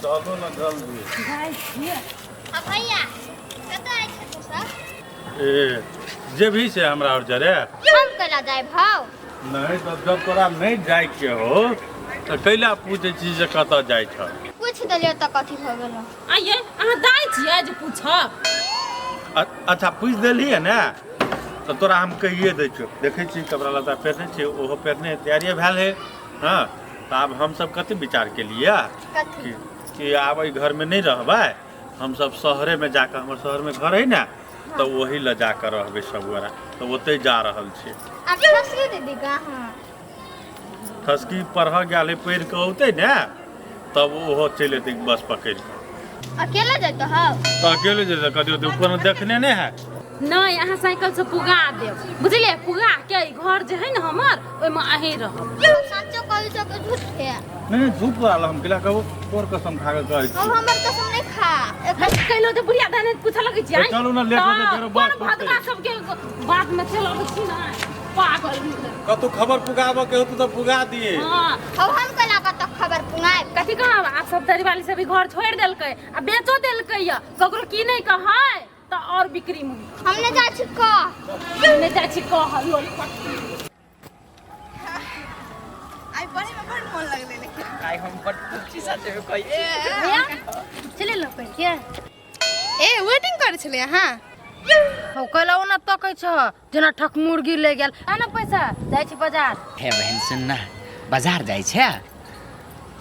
चलो ना जल्दी। अब भैया कतऽ आइ छै तू सब? जे भी से हमरा और जरे हम कला जाय भाव नहीं तो जब तोरा नहीं जाय के हो तो कैला पूछे छी जे कतऽ जाय छ? पूछ देलियो त कथी भ गेल? आइए अहाँ दाई छियै जे पूछब? अच्छा पूछ देली है ना तो तोरा हम कहिए दै छियो। देखे छी कपड़ा लत्ता पहने छी ओहो पहने तैयारी भेल है। हाँ तो अब हम सब कथी विचार के लिए कि आब ई घर में नहीं रहबै, हम सब शहरे में जाकर हमर शहर में घर है ना तो वही ले जाकर रहबै सब गोरा। तो ओते जा रहल छी। अब ठसकी दीदी कहाँ? ठसकी पढ़ गया है पढ़ के औते ना तब ओहो चल अतै बस पकड़ के। अकेला जात हो? तो अकेले जे कदियो तो कोनो देखने नहीं है। नहीं अहाँ साइकिल से पुगा देव बुझलिए। पुगा के घर जे है ना हमर ओइ में अहीं रहब। सच्चो कहै छ कि झूठ है? नहीं झूठ बोला हम केला कहबो तोर कसम खा के कहै छी। अब हमर कसम नहीं खा। कहलो तो बुढ़िया दाने पूछा लगे छी। चलू ना लेट हो जाए फेरो बात कोन भदका सब के बात में चलब छी ना पागल। कतु खबर पुगाबो के होत तो पुगा दिए। हां अब हम कला का तो खबर पुगाए कथी कहब? आप सब दरी वाली से भी घर छोड़ देलकै आ बेचो देलकै या ककरो की नहीं कहै तो और बिक्री में हमने जा छी क हमने जा छी कहलो। आई पढ़े में बड़ मन लगले लेकिन आई हम बड़ खुशी साथे कहि भैया चले लो पे के ए वेटिंग करे छले हां हो कहला ओना तकै छ जेना ठक मुर्गी ले गेल। आना पैसा जाय छी बाजार। हे बहन सुन ना बाजार जाय छै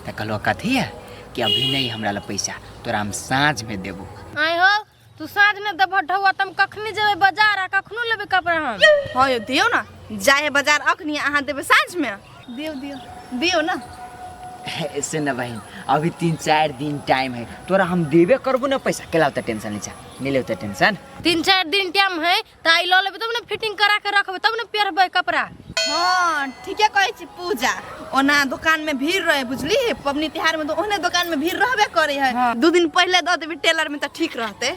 त कहलो कथी है कि अभी नहीं हमरा ल पैसा तोरा हम साँझ में देबो। आइ हो तू साँझ में देबो ढौआ तम कखनी जेबै बाजार आ कखनो लेबै कपड़ा हम? हां यो दियो ना जाए बाजार अखनी आहां देबे साँझ में दियो दियो दियो ना। सुन ना बहन अभी 3-4 दिन टाइम है तोरा हम देबे करबो ना पैसा। केला त टेंशन नहीं नहीं ले टेंशन। 3-4 दिन टाइम है त आई ल लेबै तब ने फिटिंग करा के रखबै तब ने पेरबै कपड़ा। हां ठीके कहै छी पूजा ओना दुकान में भीड़ रहे बुझली पबनी त्योहार में तो ओने दुकान में भीड़ रहबे करे है। 2 दिन पहले द देबे टेलर में त ठीक रहते।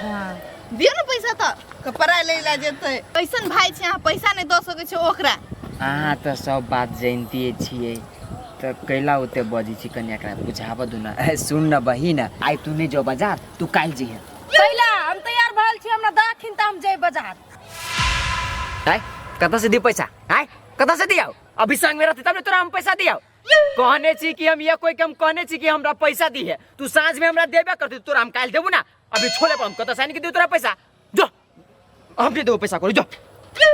हां दियो ना पैसा त कपड़ा ले ला जेते। कैसन भाई छै अहाँ पैसा नहीं द सकै छै ओकरा? अहाँ त सब बात जानते छिए त कैला ओते बजी छी कन्या एकरा बुझाब दु ना। सुन ना बहिन आई तू नहीं जो बाजार तू काल जइहे। कैला हम तैयार भल छी हमरा दाखिन त हम जाय बाजार। आय कत से दी पैसा? आय कत से दियो? अभी संग में रहते तब ने तोरा हम पैसा दियो। कहने छी कि हम ये कोई कम कहने छी कि हमरा पैसा दी है तू साँझ में हमरा देबे करते तोरा हम काल देबू ना। अभी छोले पर हम कत से नहीं के दियो तोरा पैसा? जो हम दे दो पैसा को जो।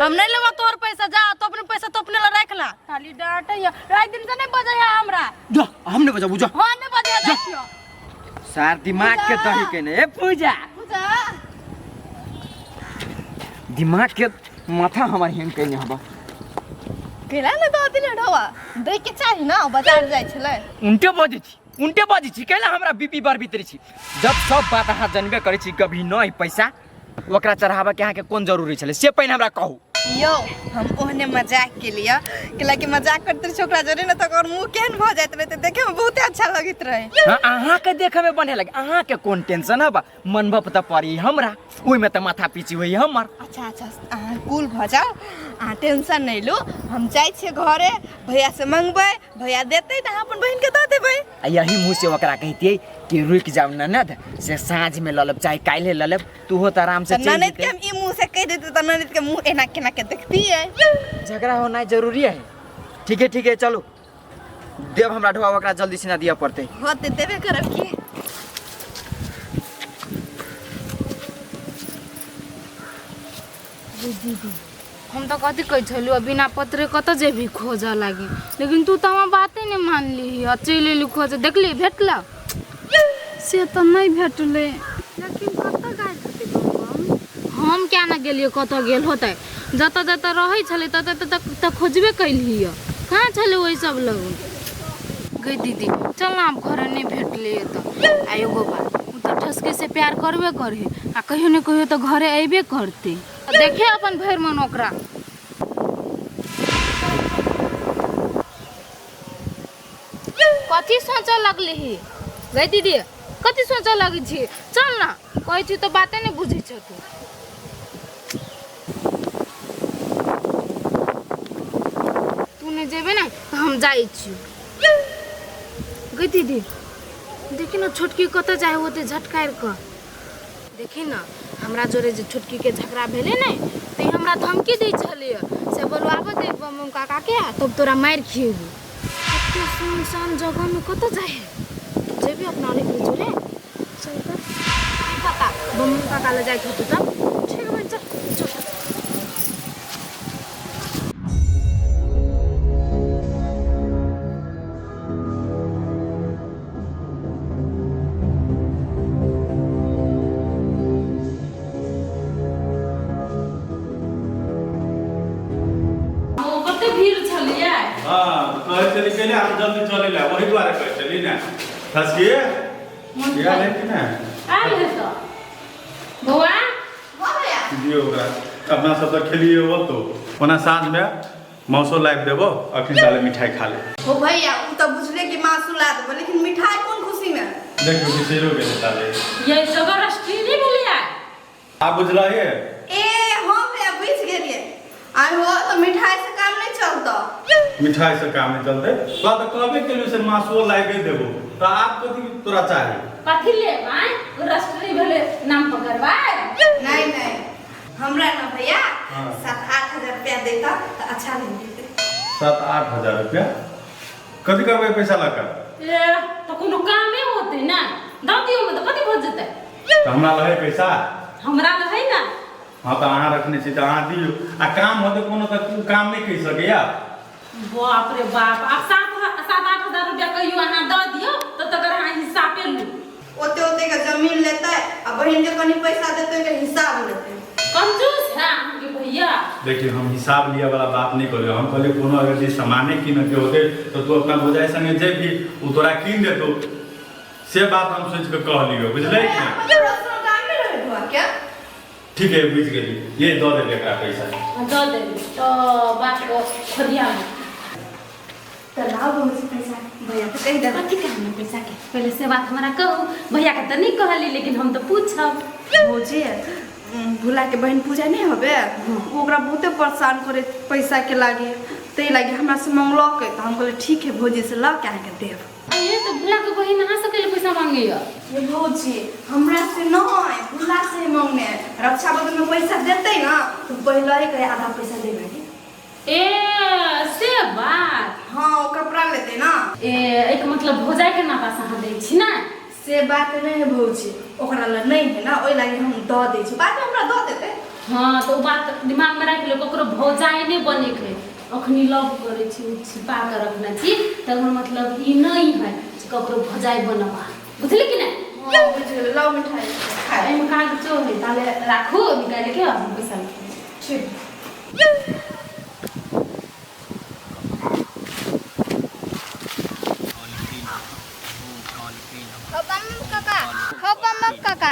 हम नहीं लेबो तोर पैसा जा तो अपने पैसा तो अपने ला रख ला। खाली डांटे या रात दिन से नहीं बजे है हमरा। जो हम नहीं बजाबू जो। हां नहीं बजे देखियो सार दिमाग के दही के ने ए पूजा पूजा दिमाग के माथा हमार हेम के नहीं हबा। केला ना द दिले ढवा दे के चाहि ना बाजार जाय छले। उनटे बजी छी कैला हमरा बीपी बार भीतर छी। जब सब बात अहाँ जानबे करै छी कभी नहीं पैसा ओकरा चढ़ावा के अहाँ के कोन जरूरी छले से पहिने हमरा कहू। यो हम ओहने मजाक के लिए केला के मजाक करते छोकरा जरे न तक और मुंह केहन भ जात रहे देखे में बहुत अच्छा लगत रहे। हां अहाँ के देखे में बने लगे अहाँ के कोन टेंशन हबा मन भप त पड़ी हमरा ओइ में त माथा पीची होई हमर। अच्छा अच्छा अहाँ कूल भ जाओ अहाँ टेंशन नहीं लो हम जाय छे घरे भैया से मांगबै भैया देते त अहाँ अपन बहन के द देबै। यही मुंह से ओकरा कहतिए कि रुक जाओ ननद से साँझ में ललब चाहे काल्हे ललब तू हो त आराम से चल। ननद के हम ई मुंह से कह देते त ननद के मुंह एना केना के देखती है। झगड़ा होना जरूरी है। ठीक है चलो देव हमरा ढोआ ओकरा जल्दी से ना दिया पड़ते होते देबे करब की। दीदी हम तो कथी कह छलियो बिना पत्रे कत जेबी खोज लागी लेकिन तू तो हमर बाते नहीं मान ली चल एलू खोज देखली भेटला से तो नहीं भेटले लेकिन कत गाय हम क्या ना गेलियो कत गेल होते जत जत रहे छले तत तत खोजबे कैली कहाँ छले वही सब लोग। गई दीदी चल ना अब घर नहीं भेटले तो आयो गो बात तो ठसके से प्यार करबे करे आ कहियो न कहियो तो घरे अबे करते देखे अपन भैर मन ओकरा। कथी सोच लगली ही गई दीदी कथी सोच लगी छी चल ना कहे छी तो बातें नहीं बुझे छ तू। तू नहीं जेबे ना तो हम जाई छी। गई दीदी देखी ना छोटकी कतऽ जाए होते झटकार कऽ देखी ना हमरा जोरे जे छोटकी के झगड़ा भेले नै ते हमरा धमकी दै छले से बोलवाबो दे बम काका के तब तोरा मार खिएबू एते सुनसान जगह में कतऽ जाए जेबी अपना लेके जोरे चल कर पता बम काका ले जाए होते तब ठीक है चल चल हाँ कहे चली के हम जल्दी चले ला वही द्वारा कहे चली ना फंसिए क्या ले कि ना आल है तो बउआ दियो ओकरा अपना सब तो खेलिए वो तो ओना साँझ में मौसो लाइव देबो अखन डाले मिठाई खा ले ओ भैया उ तो बुझले कि मासू ला देबो लेकिन मिठाई कौन खुशी में देखो किसेरो के डाले ये सगर स्टील बोलिया आप बुझ रहे ए हो भैया बुझ गेलिए आई हो तो मिठाई से काम नहीं चलता मिठाई से काम नहीं चलते तो कहबे के लिए से मासो लाइव देबो तो आप कथि तोरा चाहे कथि ले भाई रस्टरी भेले नाम पकड़वाए नहीं नहीं हमरा ना भैया हाँ। 7-8 हजार रुपया देता तो अच्छा नहीं देते 7-8 हजार रुपया कथि करबे पैसा लगा ए तो कोनो काम में होते ना दादियों में तो कथि हो जते तो हमरा लहे पैसा हमरा रहे ना हाँ तो अहाँ रखने छी तो अहाँ दियो आ काम होते कोनो तो काम नहीं कह सके या बाप रे बाप आप 7-8 हजार रुपया कहियो अहाँ दे दियो तो तकर अहाँ हिसाबे लू ओते ओते का जमीन लेता है अब बहन के कनी पैसा देते के हिसाब लेते कंजूस है हमके भैया देखिए हम हिसाब लिया वाला बात नहीं करियो हम कहले कोनो अगर जे सामाने किन के होते तो तू अपना बुझाई संगे जे भी उ तोरा किन देतो से बात हम सोच के कह लियो बुझले अरे ना हम रोशन काम में रहे हुआ क्या ठीक है बुझ गेली ये दो दे एकरा पैसा दे दे तो बात को खरिया तो लाओ मुझे पैसा भैया तो कह दे कथि कहना पैसा के पहले से बात हमारा कहू भैया के तो नहीं कहली लेकिन हम तो पूछब भौजी भूला के बहन पूजा नहीं होबे ओकरा बहुते परेशान करे पैसा के लागे ते लागे हमरा से मांगलो के तो हम बोले ठीक है भौजी से ला के आके देब ये तो भूला के बहिन अहाँ से के पैसा मांगियो ये भौजी हमरा से नहीं भूला से मांगने रक्षाबंधन में पैसा देते ना तो पहले ही कहे आधा पैसा देबे ए से बात हाँ ओ कपड़ा लेते ना ए एक मतलब भौजाई के नाता से अहाँ दै छी ना से बात नहीं है भौजी ओकरा ला नहीं है ना ओइ लागे हम द दे छी बाद में हमरा द देते हाँ तो बात दिमाग में रख लो ककरो भौजाई नहीं बने के अखनी लव करे छी छिपा के रखना छी तो मतलब ई नहीं है ककरो भौजाई बनवा बुझली कि नहीं हां बुझ गेल लाओ मिठाई खाए एम कागज चो है ताले राखो निकाल के हम पैसा ठीक हो बम काका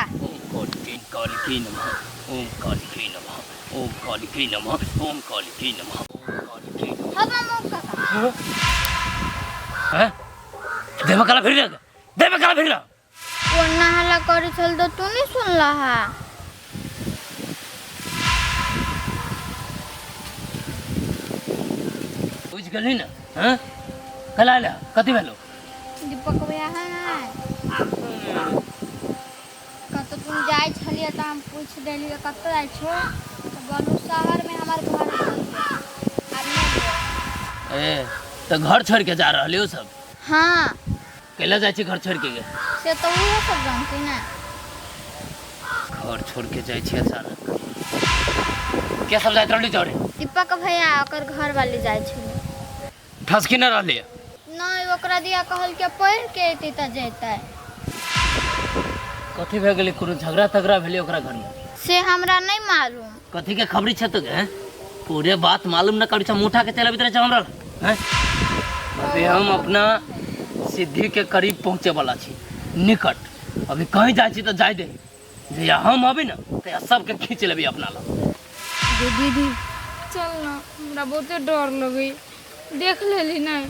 कालिकी नमः ओम कालिकी नमः ओम कालिकी नमः ओम कालिकी नमः हो बम काका हैं देव काला फिर वो नहाला करे चल तो तू नहीं सुन रहा बुझ गेली ना हैं कला ले कथि भेलो दीपक भैया है कत तुम जाए छलिए तो हम पूछ देली कत जाए छो तो बोलू शहर में हमार घर है ए तो घर छोड़ के जा रहले हो सब हाँ केला जाय छी घर छोड़ के से तो वो सब जानते ना घर छोड़ के जाय छी अचानक क्या सब जात रहली जोरे दीपक भैया ओकर घर वाली जाए छली ठसकी न रहली नहीं ओकरा दिया कहल के पढ़ के एती त जेतै कथि भे गेली कोनो झगड़ा तगड़ा भेली ओकरा घर में से हमरा नहीं मालूम कथि के खबरी छ तो हैं पूरे बात मालूम न करी छ मुठा के चला भीतर छ हमरा हैं अभी हम अपना सिद्धि के करीब पहुंचे वाला छी निकट अभी कहीं जाय छी तो जाय दे जे हम अभी ना तो सबके खींच लेबी अपना ला दीदी चल ना हमरा बहुते डर लगे देख लेली नहीं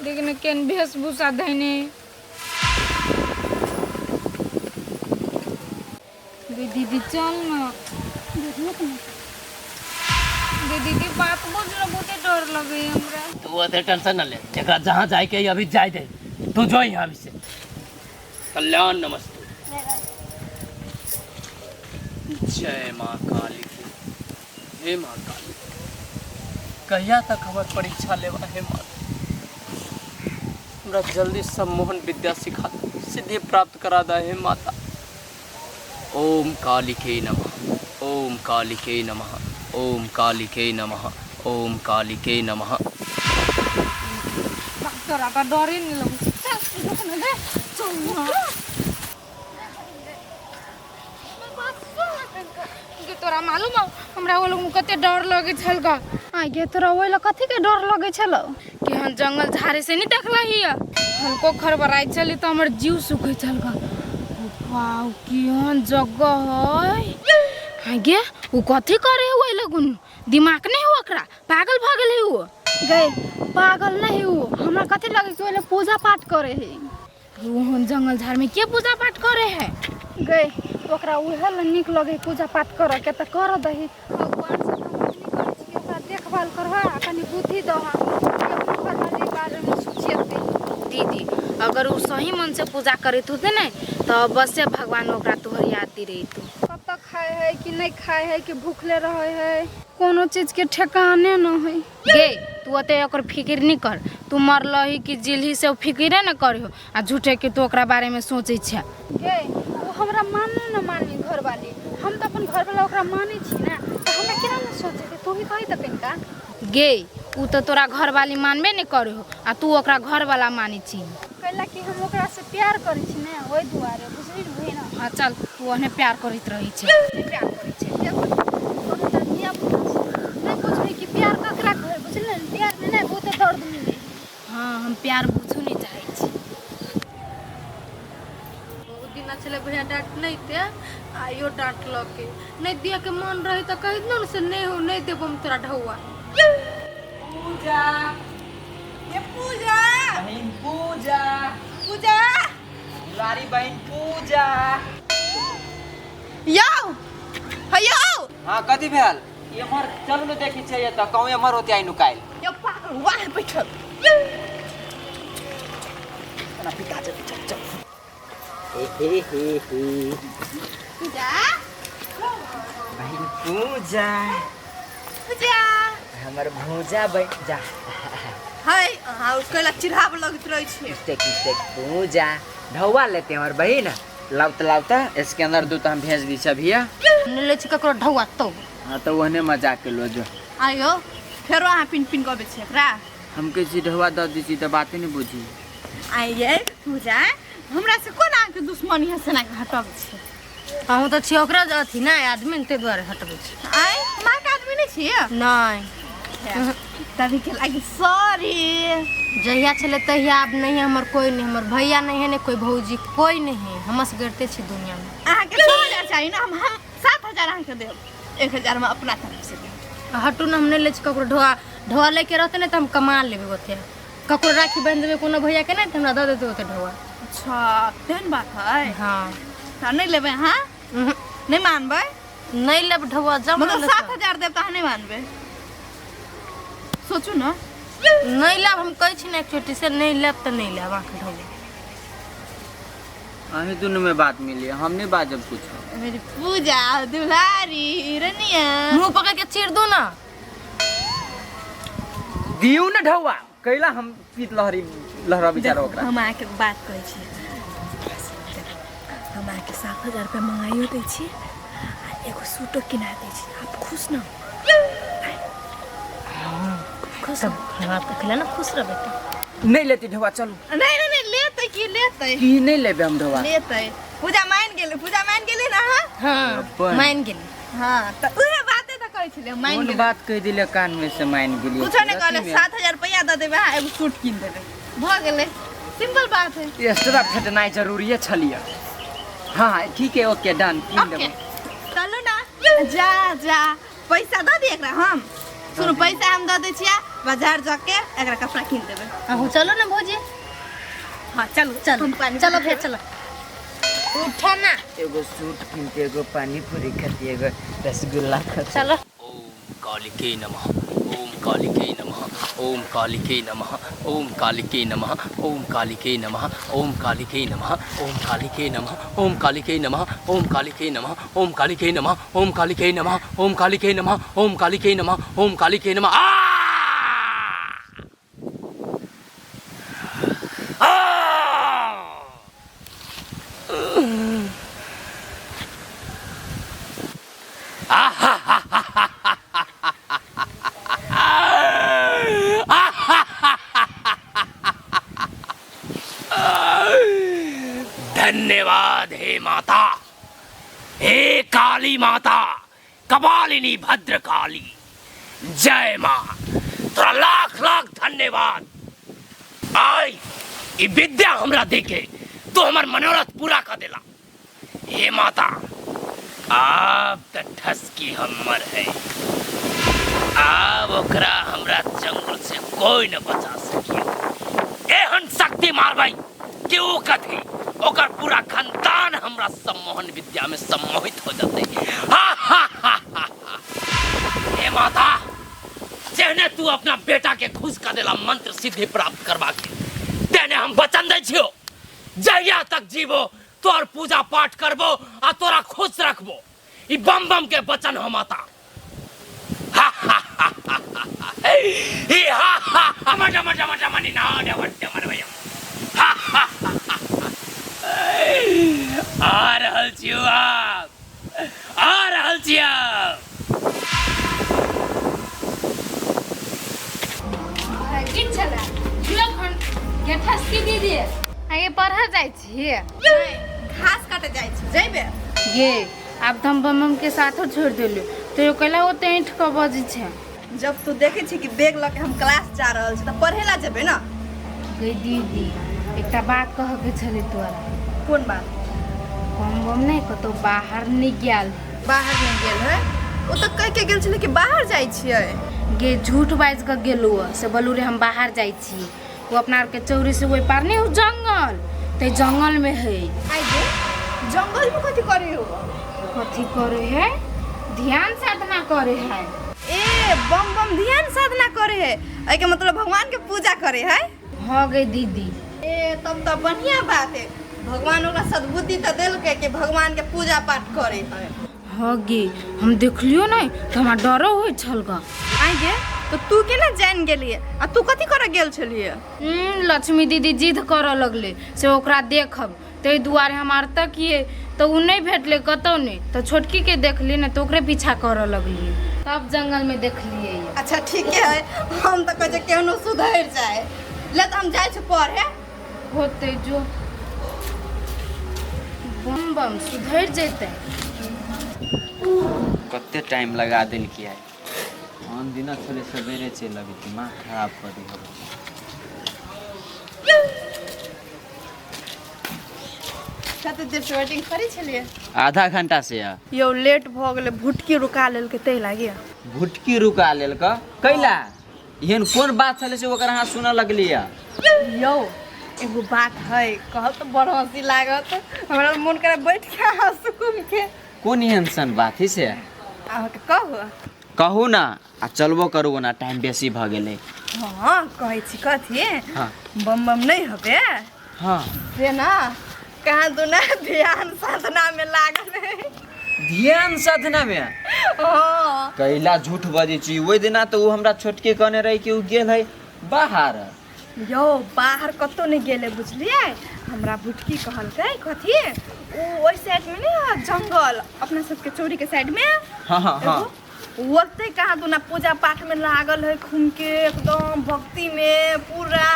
लेकिन केन वेशभूषा धैने दीदी चल ना दीदी की बात बुझ लो बहुते डर लगे हमरा तू अते टेंशन न ले जेकरा जहां जाय के अभी जाय दे तू जो यहां अभी से कल्याण नमस्ते। जय माँ काली की। हे माँ काली, कहिया तक हमार परीक्षा लेवा है माँ? हमरा जल्दी सम्मोहन विद्या सिखा दे, सिद्धि प्राप्त करा दे हे माता। ओम कालिके नमः, ओम कालिके नमः, ओम कालिके नमः, ओम कालिके नमः। तोरा का डर ही नहीं लगू। चल दुकान दे चल ना के तोरा मालूम है हमरा वो लोग कते डर लगे छल का आ गे तोरा ओइला कथि के डर लगे छल कि हम जंगल झाड़ी से नहीं देखला हिया हमको खरबराई चली तो हमर जीव सुखे छल का वाओ केहन जगह है आ गे वो कथि करे हुए लगुन दिमाग नहीं हो ओकरा पागल भागल है वो गए पागल नहीं हो हमरा कथि लगे कि ओइला पूजा पाठ करे है वो जंगल झाड़ में के पूजा पाठ करे है गए ओकरा उहे ल निक लगे पूजा पाठ करे के त कर दही भगवान से हम नहीं करे छी ओकरा देखभाल करवा कनी बुद्धि दहा घर वाले बारे में सोचिए दीदी अगर वो सही मन से पूजा करत होते न तो अवश्य भगवान ओकरा तोहर याद दी रही तू कब तक खाए है कि नहीं खाए है कि भूखले रहे है कोनो चीज के ठिकाने न है गे तू अते ओकर फिक्र नहीं कर तू मरलही कि जिलही से फिक्रे न करियो आ झूठे के तू ओकरा बारे में सोचै छै गे वो हमरा माने न मानी घर वाली हम तो अपन घर वाला ओकरा माने छी ना तो हमरा केना न सोचे के तू भी कहि त कनिका गे उ तो तोरा घर वाली मानबे नहीं करियो आ तू ओकरा घर वाला माने छी कहला कि हम ओकरा से प्यार करै छी ना ओइ दुआरे बुझली भई ना हां चल तू ओने प्यार करैत रही छै प्यार करै छै नहीं बुझै कि प्यार ककरा कहै बुझले प्यार में नहीं बहुत दर्द मिले हां हम प्यार बुझू नहीं चाहे छी बहुत दिन चले भैया डांट नहीं ते आयो डांट लके नहीं दिया के मन रही त कहि न से नहीं हो नहीं देबो हम तोरा ढौआ पूजा ये पूजा बहन पूजा पूजा लारी बहन पूजा यो हयो हाँ कथी भेल एमहर चलू ने देखी छै त कहूँ एमहर होते आई नुकाइल यो पागल वाह बैठल ना पिता चल चल चल हे पूजा बहन पूजा पूजा हमर भूजा बैठ जा हाय हां उसके ला चिढ़ाव लगत रही छे किस्ते पूजा ढौआ लेते हमर बहन लावता इसके अंदर दूध हम भेज दी छ भैया ले छी ककरो ढौआ तो हाँ तो वहने मजाक के लो जो आयो फेरो आ पिन पिन कबे छे एकरा हम के जी ढौआ द दी छी त बाते नहीं बुझी आइए पूजा हमरा से कोन आके दुश्मनी है सेना के हटब छे हम तो छी ओकरा अथी ना आदमी ते द्वारे हटबै छी आइ मां के आदमी नहीं छे नहीं तभी के लागी सॉरी जहिया चले तहिया अब नहीं हमर कोई नहीं हमर भैया नहीं है ने कोई भौजी कोई नहीं हम से गिरते छी दुनिया में आहा के 6000 चाहिए ना हम 7000 आहा के देब 1000 में अपना तरफ से देब हटू ना हमने ले छी ककरो ढोआ लेके रहते ना तो हम कमा लेबे ओते ककरो राखी बांध देबे कोनो भैया के नहीं तो हमरा दे देते ओते ढोआ अच्छा तेन बात है हां त नहीं लेबे हां नहीं मानबे नहीं लेब ढोआ जब मतलब 7000 देब त नहीं मानबे सोचू ना नहीं लेब हम कहै छी ना एक छोटी से नहीं लेब तो नहीं लेब आके ढोआ अभी दोनों में बात मिली हम नहीं बात जब कुछ मेरी पूजा दुलारी रनिया मुंह पकड़ के चीर दो ना दियू ना ढौआ कैला हम पीत लहरा बेचारा ओकरा हम आके बात कहै छी हम आके 7000 रुपया मंगाइयो दै छी आ एगो सूटो किना दै छी आप खुश ना खुश बात कहला ना खुश रह बेटा नहीं लेती ढौआ चलू नहीं लेते की नहीं लेबे हम ढौआ लेते पूजा मान गेली ना हां मान गेली हां त उहे बाते त कहै छले मान कौन गेली बात कह दिले कान में से मान गेली कुछ नहीं कहले 7000 रुपया द देबे आ एगो सूट किन देबे भ गेले सिंपल बात है एक्स्ट्रा फेटनाइ जरूरी है छलिया हाँ ठीक है ओके डन किन देबे चलो ना जा पैसा द दे एकरा हम सुनो पैसा हम द दे छिया बाजार जाके एकरा कपड़ा किन देबे हां चलो ना भौजी हां चलो चलो फिर चलो उठा ना एगो सूट किनते एगो पानी पूरी खाती एगो रसगुल्ला खाती चलो ओम कालिके नमः, ओम कालिके नमः। ओम कालिके नमः, ओम कालिके नमः, ओम कालिके नमः, ओम कालिके नमः, ओम कालिके नमः, ओम कालिके नमः, ओम कालिके नमः, ओम कालिके नमः, ओम कालिके नमः, ओम कालिके नमः, ओम कालिके नमः, ओम कालिके नमः। धन्यवाद हे माता, हे काली माता, कपालिनी भद्र काली, जय माँ, तोरा लाख लाख धन्यवाद। आई ई विद्या हमरा देके तो हमार मनोरथ पूरा कर देला। हे माता, आप त ठसकी हमर है, अब ओकरा हमरा जंगल से कोई न बचा सकियो। एहन शक्ति मारबै कि ओ कथी ओकर पूरा खानदान हमरा सम्मोहन विद्या में सम्मोहित हो जाते। हे माता, जेहने तू अपना बेटा के खुश कर देला मंत्र सिद्धि प्राप्त करवा के, तेने हम वचन दै छियो जहिया तक जीवो तोर पूजा पाठ करबो आ तोरा खुश रखबो। ई बम बम के वचन हो माता। आ रहल छियो आप, आ रहल छियो। की छला जुलखन के ठसकी दीदी आगे पढ़ा जाइ छी। घास काटे जाइ छी, जइबे ये आब तो हम बम के साथ छोड़ देलु तो कला वो टेंट क बजे छे। जब तू देखे छी कि बैग लके हम क्लास जा रहल छी त पढ़े ला जेबे ना। गई दीदी एकटा बात कह के छले तोरा। कोन बात? बम नहीं कतो बाहर नहीं गेल। बाहर नहीं गेल है? ओ त कह के गेल छले कि बाहर जाइ छियै। गे झूठ बाज के गेलु से बोलू रे हम बाहर जाइ छी। वो अपना के चौरी से वही पार नहीं हो जंगल, ते जंगल में है। आई गे जंगल में कथी करे हो? कथी करे है? ध्यान साधना करे है। ए बम बम ध्यान साधना करे है, आई के मतलब भगवान के पूजा करे है। हाँ गई दीदी। ए तब तो बढ़िया बात है, भगवान ओकरा सद्बुद्धि त देल के कि भगवान के पूजा पाठ करे है। हाँ गे हम देखलियो नहीं तो हमारा डरो हो छल गा। आई गे तो तू केना जान गेलिए आ तू कथी करे गेल छलिए? लक्ष्मी दीदी जिद करे लगले से ओकरा देखब, ते दुआरे हमार तक किए तो उ नहीं भेटले कतौ नहीं, तो छोटकी के देखली ना तो ओकरे पीछा करे लगली, तब जंगल में देखलिए। अच्छा ठीक है, हम तो कहे केहनो सुधर जाए। ले तो हम जाए छ पढ़े। होते जो बम बम सुधर जेते। कते टाइम लगा दिल किया है। आन दिन थोड़े सवेरे चल अभी दिमाग खराब कर दी हो। कते देर से वेटिंग करी छलिए? आधा घंटा से या यो लेट भ गेले, भुटकी रुका लेल के तै लागे। भुटकी रुका लेल का कैला? एहन कोन बात छले से ओकर अहाँ सुन लगली या? यो एगो बात है, कहल तो बड़ हंसी लागत, हमरा मन करे बैठ के हंसू घूम के। कौन एहन सन बात ही से? आह के कहू कहू ना आ चलबो करू ना, टाइम बेसी भ गेले। हां कहै छी कथी? हां बम बम नहीं हबे? हां से ना कहाँ दुना ध्यान साधना में लागल है। ध्यान साधना में? हां कैला झूठ बजे छी। ओइ दिना तो उ हमरा छोटके कहने रही कि उ गेल है बाहर। यो बाहर कतो नहीं गेले बुझलिए। हमरा भुटकी कहलकै कथी ओ ओइ साइड में नहीं जंगल, अपना सबके चौरी के साइड में। हाँ हाँ हाँ ओते कहाँ दुना पूजा पाठ में लागल है, घूम के एकदम भक्ति में पूरा।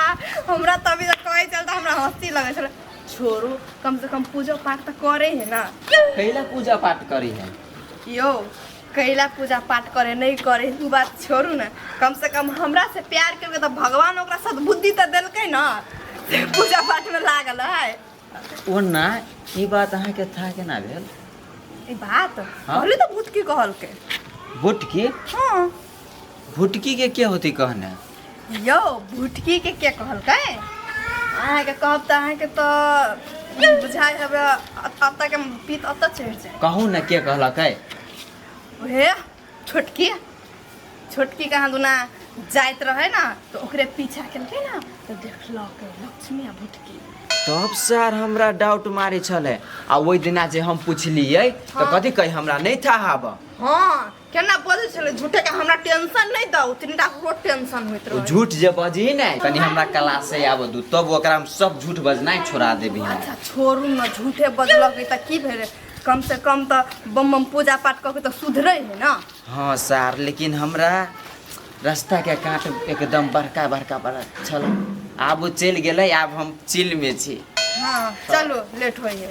हमरा तभी तक कहे चलता हमरा हंसी लगे छले। छोरो कम से कम पूजा पाठ तो करे है ना। कैला पूजा पाठ करी है? यो कैला पूजा पाठ करे नहीं करे तू बात छोड़ू ना, कम से कम हमरा से प्यार करके तो भगवान ओकरा सद्बुद्धि तो देलकै ना, पूजा पाठ में लागल है। ओ ना ई बात अहाँ के था के ना भेल? ई बात हाँ? कहली तो भुटकी कहलकै। भुटकी? हां भुटकी के होती कहने? यो भुटकी के क्या कहलकै? अहाँ के कहब त अहाँ के तो बुझाय हबे अत्ता के पीत अत्ता चढ़ जाए। कहू ना के कहलकै? ओहे छोटकी छोटकी कहाँ दुना जाइत रहे ना तो ओकरे पीछा केलकै ना तो देखलक लक्ष्मी आ भुटकी। तब सर हमरा डाउट मारे छले आ ओइ दिना जे हम पुछलियै तो कथी कहि हमरा नहीं था आब। हाँ केना बोलै छलै झूठे के हमरा टेंशन नहीं दो तनिटा को टेंशन होइत रहे। झूठ जे बजी नै कनी हमरा क्लास से आब दू तब ओकरा में सब झूठ बजनाइ छोड़ा देबी। अच्छा छोड़ू ना झूठे बजलक त की भेले कम से कम त बम बम पूजा पाठ करके त सुधरै है ना। हाँ सर लेकिन हमरा रास्ता के काट एकदम बड़का बड़का बड़ा छल आब चल गेलै आब हम चिल में छी। हाँ चलो लेट होइए।